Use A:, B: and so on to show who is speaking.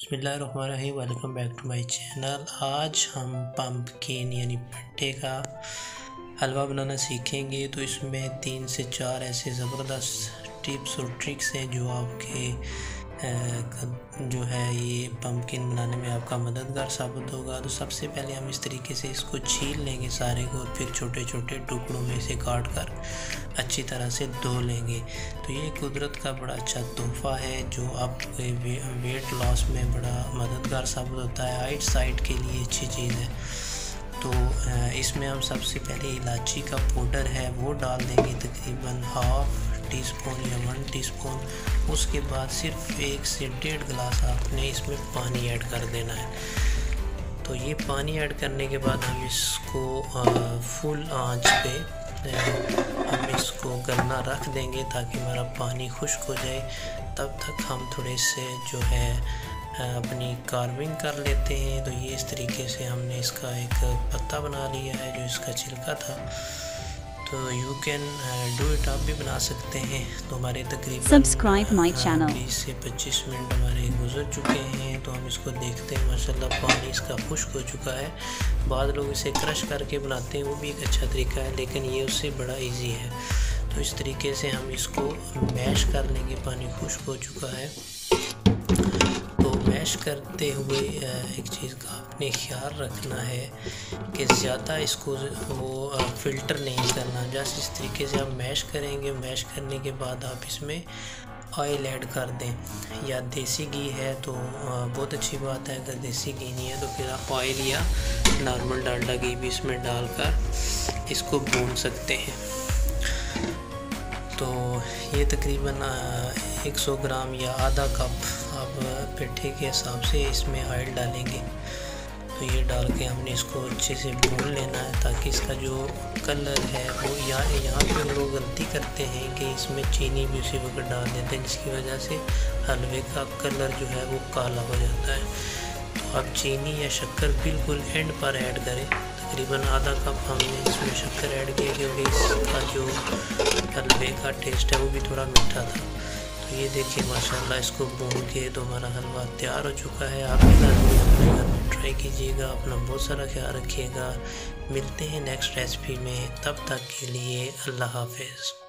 A: बिस्मिल्लाहिर्रहमानिर्रहीम। Welcome back to my channel. आज हम पम्पकिन यानी भुट्टे का हलवा बनाना सीखेंगे। तो इसमें 3 से 4 ऐसे ज़बरदस्त टिप्स और ट्रिक्स हैं जो आपके जो है ये पम्पकिन बनाने में आपका मददगार साबित होगा। तो सबसे पहले हम इस तरीके से इसको छील लेंगे सारे को, और फिर छोटे छोटे टुकड़ों में इसे काट कर अच्छी तरह से धो लेंगे। तो ये कुदरत का बड़ा अच्छा तोहफ़ा है जो आपके वेट लॉस में बड़ा मददगार साबित होता है। हाइट साइड के लिए अच्छी चीज़ है। तो इसमें हम सबसे पहले इलायची का पाउडर है वो डाल देंगे, तकरीबन हाफ़ टी स्पून या 1 टीस्पून। उसके बाद सिर्फ 1 से 1.5 गिलास आपने इसमें पानी ऐड कर देना है। तो ये पानी ऐड करने के बाद हम इसको फुल आंच पे हम इसको गलना रख देंगे ताकि हमारा पानी खुश्क हो जाए। तब तक हम थोड़े से जो है अपनी कार्विंग कर लेते हैं। तो ये इस तरीके से हमने इसका एक पत्ता बना लिया है जो इसका छिलका था। तो यू कैन डू इट, आप भी बना सकते हैं। तो हमारे तकरीबन 20 से 25 मिनट हमारे गुजर चुके हैं। तो हम इसको देखते हैं, माशाल्लाह पानी इसका खुश्क हो चुका है। बाद लोग इसे क्रश करके बनाते हैं, वो भी एक अच्छा तरीका है, लेकिन ये उससे बड़ा इजी है। तो इस तरीके से हम इसको मैश कर लेंगे। पानी खुश्क हो चुका है। तो मैश करते हुए एक चीज़ का आपने ख्याल रखना है कि ज़्यादा इसको वो फ़िल्टर नहीं करना। जस्ट इस तरीके से आप मैश करेंगे। मैश करने के बाद आप इसमें ऑयल ऐड कर दें, या देसी घी है तो बहुत अच्छी बात है। अगर देसी घी नहीं है तो फिर आप ऑयल या नॉर्मल डालडा घी भी इसमें डालकर इसको भून सकते हैं। तो ये तकरीबन 100 ग्राम या आधा कप आप पेठे के हिसाब से इसमें ऑयल डालेंगे। तो ये डाल के हमने इसको अच्छे से भून लेना है ताकि इसका जो कलर है वो यहाँ पे हम लोग गलती करते हैं कि इसमें चीनी भी उसी वक्त डाल देते हैं, जिसकी वजह से हलवे का कलर जो है वो काला हो जाता है। तो आप चीनी या शक्कर बिल्कुल एंड पर ऐड करें। तकरीबन आधा कप हमने इसमें शक्कर ऐड किया क्योंकि इसका जो हलवे का टेस्ट है वो भी थोड़ा मीठा था। तो ये देखिए माशाल्लाह इसको भून के तो हमारा हलवा तैयार हो चुका है। आप भी लाजमी अपने घर में ट्राई कीजिएगा। अपना बहुत सारा ख्याल रखिएगा। मिलते हैं नेक्स्ट रेसिपी में, तब तक के लिए अल्लाह हाफ़िज़।